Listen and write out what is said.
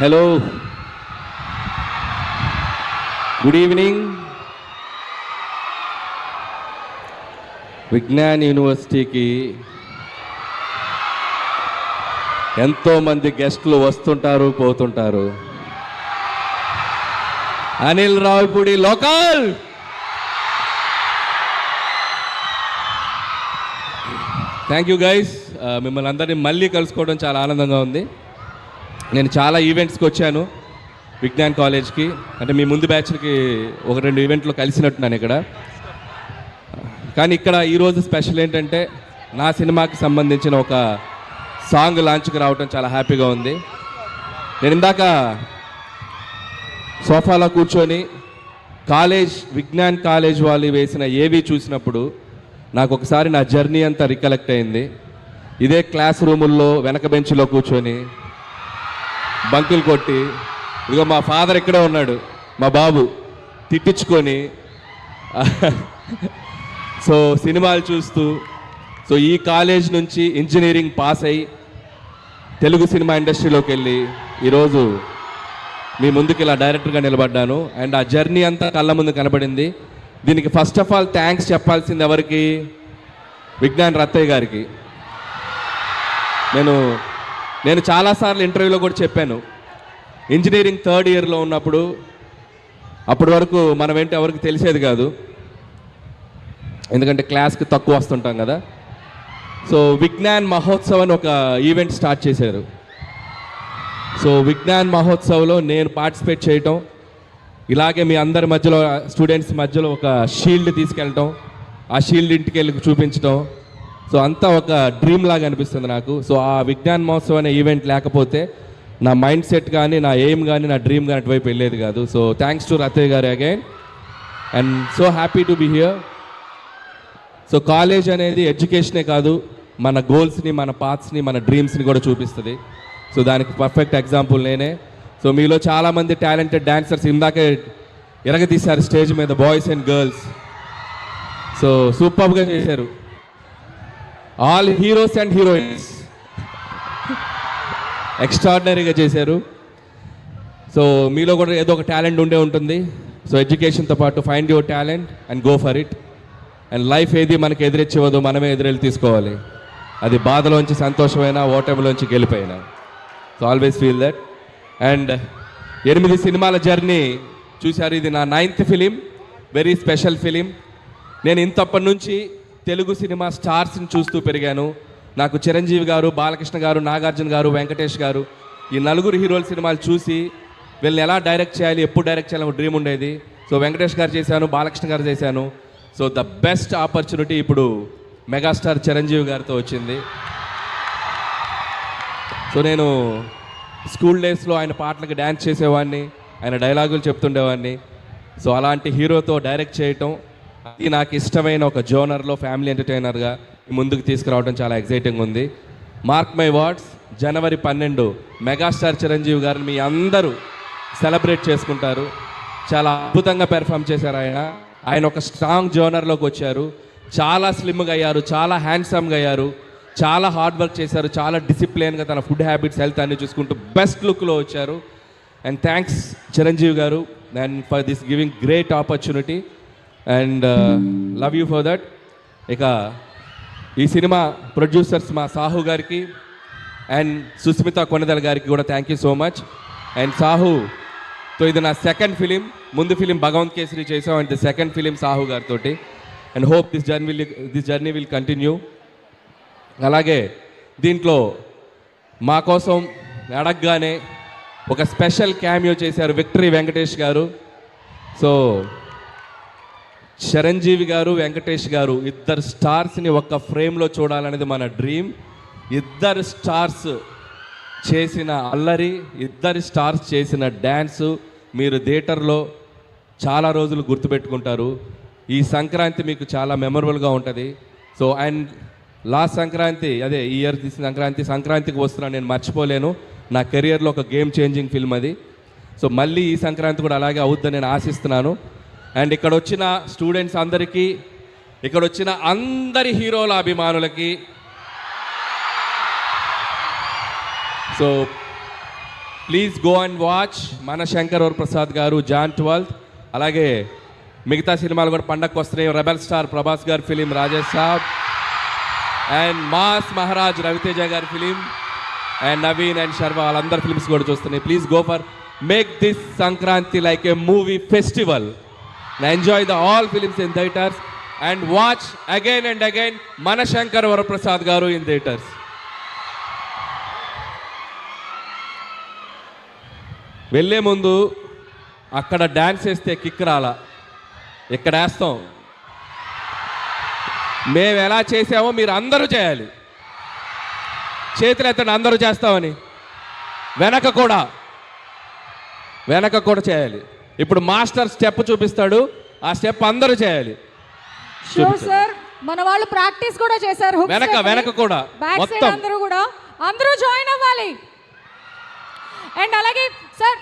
Hello, good evening. Vignan యూనివర్సిటీకి ఎంతోమంది గెస్టులు వస్తుంటారు, పోతుంటారు. Anil Ravipudi local. Thank you guys. మిమ్మల్ని అందరినీ మళ్ళీ కలుసుకోవడం చాలా ఆనందంగా ఉంది. నేను చాలా ఈవెంట్స్కి వచ్చాను విజ్ఞాన్ కాలేజ్కి. అంటే మీ ముందు బ్యాచ్కి ఒక 2 ఈవెంట్లు కలిసినట్టున్నాను ఇక్కడ. కానీ ఇక్కడ ఈరోజు స్పెషల్ ఏంటంటే నా సినిమాకి సంబంధించిన ఒక సాంగ్ లాంచ్కి రావడం చాలా హ్యాపీగా ఉంది. నేను ఇందాక సోఫాలో కూర్చొని విజ్ఞాన్ కాలేజ్ వాళ్ళు వేసిన ఏవి చూసినప్పుడు నాకు ఒకసారి నా జర్నీ అంతా రికలెక్ట్ అయింది. ఇదే క్లాస్ రూముల్లో వెనక బెంచ్లో కూర్చొని బంకులు కొట్టి, ఇదిగో మా ఫాదర్ ఇక్కడే ఉన్నాడు, మా బాబు తిట్టించుకొని సో సినిమాలు చూస్తూ, సో ఈ కాలేజ్ నుంచి ఇంజనీరింగ్ పాస్ అయ్యి తెలుగు సినిమా ఇండస్ట్రీలోకి వెళ్ళి ఈరోజు మీ ముందుకు ఇలా డైరెక్టర్గా నిలబడ్డాను. అండ్ ఆ జర్నీ అంతా కళ్ళ ముందు కనబడింది. దీనికి ఫస్ట్ ఆఫ్ ఆల్ థ్యాంక్స్ చెప్పాల్సింది ఎవరికి? విజ్ఞాన్ రత్తయ్య గారికి. నేను చాలాసార్లు ఇంటర్వ్యూలో కూడా చెప్పాను, ఇంజనీరింగ్ 3rd ఇయర్లో ఉన్నప్పుడు, అప్పటి వరకు మనం ఏంటి ఎవరికి తెలిసేది కాదు, ఎందుకంటే క్లాస్కి తక్కువ వస్తుంటాం కదా. సో విజ్ఞాన్ మహోత్సవ్ అని ఒక ఈవెంట్ స్టార్ట్ చేశారు. సో విజ్ఞాన్ మహోత్సవ్లో నేను పార్టిసిపేట్ చేయటం, ఇలాగే మీ అందరి మధ్యలో స్టూడెంట్స్ మధ్యలో ఒక షీల్డ్ తీసుకెళ్ళటం, ఆ షీల్డ్ ఇంటికి వెళ్ళి చూపించడం, సో అంతా ఒక డ్రీమ్ లాగా అనిపిస్తుంది నాకు. సో ఆ విజ్ఞాన్ మహోత్సవ్ అనే ఈవెంట్ లేకపోతే నా మైండ్ సెట్ కానీ, నా ఎయిమ్ కానీ, నా డ్రీమ్ కానీ అటువైపు వెళ్ళేది కాదు. సో థ్యాంక్స్ టు రత్తయ్య గారు again, and so happy to be here. So college అనేది ఎడ్యుకేషనే కాదు, మన గోల్స్ని, మన పాత్స్ని, మన డ్రీమ్స్ని కూడా చూపిస్తుంది. సో దానికి పర్ఫెక్ట్ ఎగ్జాంపుల్ నేనే. సో మీలో చాలామంది టాలెంటెడ్ డాన్సర్స్ ఇందాకే ఎరగతీశారు స్టేజ్ మీద, బాయ్స్ అండ్ గర్ల్స్. సో సూపర్గా చేశారు, ఆల్ హీరోస్ అండ్ హీరోయిన్స్ ఎక్స్ట్రాడినరీగా చేశారు. సో మీలో కూడా ఏదో ఒక టాలెంట్ ఉండే ఉంటుంది. సో ఎడ్యుకేషన్తో పాటు find your talent and go for it. And life ఏది మనకి ఎదురిచ్చివ్వదు, మనమే ఎదురెళ్ళి తీసుకోవాలి. అది బాధలోంచి సంతోషమైనా, ఓటమిలోంచి గెలిపోయినా. So always feel that. And 8 సినిమాల జర్నీ చూశారు. ఇది నా 9th film, very special film. నేను ఇంతప్పటి నుంచి తెలుగు సినిమా స్టార్స్ని చూస్తూ పెరిగాను. నాకు చిరంజీవి గారు, బాలకృష్ణ గారు, నాగార్జున గారు, వెంకటేష్ గారు, ఈ 4 హీరోల సినిమాలు చూసి వీళ్ళని ఎలా డైరెక్ట్ చేయాలి, ఎప్పుడు డైరెక్ట్ చేయాలని ఒక డ్రీమ్ ఉండేది. సో వెంకటేష్ గారు చేశాను, బాలకృష్ణ గారు చేశాను. సో ద బెస్ట్ ఆపర్చునిటీ ఇప్పుడు మెగాస్టార్ చిరంజీవి గారితో వచ్చింది. సో నేను స్కూల్ డేస్లో ఆయన పాటలకు డ్యాన్స్ చేసేవాడిని, ఆయన డైలాగులు చెప్తుండేవాడిని. సో అలాంటి హీరోతో డైరెక్ట్ చేయటం, అది నాకు ఇష్టమైన ఒక జోనర్లో ఫ్యామిలీ ఎంటర్టైనర్గా ముందుకు తీసుకురావడం చాలా ఎక్సైటింగ్ ఉంది. Mark my words, January 12 megastar Chiranjeevi గారిని మీ అందరూ సెలబ్రేట్ చేసుకుంటారు. చాలా అద్భుతంగా పెర్ఫామ్ చేశారు ఆయన ఒక స్ట్రాంగ్ జోనర్లోకి వచ్చారు. చాలా స్లిమ్గా అయ్యారు, చాలా హ్యాండ్సమ్గా అయ్యారు, చాలా హార్డ్ వర్క్ చేశారు, చాలా డిసిప్లిన్గా తన ఫుడ్ హ్యాబిట్స్, హెల్త్ అన్ని చూసుకుంటూ బెస్ట్ లుక్లో వచ్చారు. అండ్ థ్యాంక్స్ చిరంజీవి గారు and for this giving great opportunity and love you for that. ఇక ఈ సినిమా ప్రొడ్యూసర్స్ మా సాహు గారికి అండ్ సుస్మిత కొనదల గారికి కూడా thank you so much. And సాహుతో ఇది నా 2nd ఫిలిం. ముందు ఫిలిం భగవంత్ కేసరి చేసాం, and the 2nd film Sahu గారితో. And hope this journey will continue. అలాగే దీంట్లో మా కోసం అడగగానే ఒక స్పెషల్ క్యామియో చేశారు విక్టరీ వెంకటేష్ గారు. సో చిరంజీవి గారు, వెంకటేష్ గారు, ఇద్దరు స్టార్స్ని ఒక్క ఫ్రేమ్లో చూడాలనేది మన డ్రీమ్. ఇద్దరు స్టార్స్ చేసిన అల్లరి, ఇద్దరు స్టార్స్ చేసిన డ్యాన్సు మీరు థియేటర్లో చాలా రోజులు గుర్తుపెట్టుకుంటారు. ఈ సంక్రాంతి మీకు చాలా మెమరబుల్గా ఉంటుంది. సో అండ్ లాస్ట్ సంక్రాంతి, అదే ఈ ఇయర్ తీసిన సంక్రాంతికి వస్తున్నాను, నేను మర్చిపోలేను. నా కెరియర్లో ఒక గేమ్ చేంజింగ్ ఫిల్మ్ అది. సో మళ్ళీ ఈ సంక్రాంతి కూడా అలాగే అవుద్దని నేను ఆశిస్తున్నాను. అండ్ ఇక్కడ వచ్చిన స్టూడెంట్స్ అందరికీ, ఇక్కడ వచ్చిన అందరి హీరోల అభిమానులకి, so please go and watch మన శంకర్ వరప్రసాద్ గారు జాన్ 12th. అలాగే మిగతా సినిమాలు కూడా పండగకు వస్తున్నాయి. రెబల్ స్టార్ ప్రభాస్ గారి film Raja Saab, and mass Maharaj Raviteja గారి film, and Naveen and Sharwa వాళ్ళందరి ఫిలిమ్స్ కూడా చూస్తున్నాయి. Please go for make this Sankranti like a movie festival. Enjoy the all films in theatres and watch again and again మన శంకర్ వరప్రసాద్ గారు ఇన్ థియేటర్స్. వెళ్ళే ముందు అక్కడ డ్యాన్స్ వేస్తే కిక్ రాలా, ఇక్కడ వేస్తాం. మేము ఎలా చేసామో మీరు అందరూ చేయాలి. చేతులు ఎత్తండి అందరూ చేస్తామని. వెనక కూడా చేయాలి. ఇప్పుడు మాస్టర్ స్టెప్ చూపిస్తాడు, ఆ స్టెప్ అందరూ చేయాలి. సార్ మన వాళ్ళు ప్రాక్టీస్ కూడా చేశారు. వెనక కూడా అందరూ జాయిన్ అవ్వాలి. అండ్ అలాగే సార్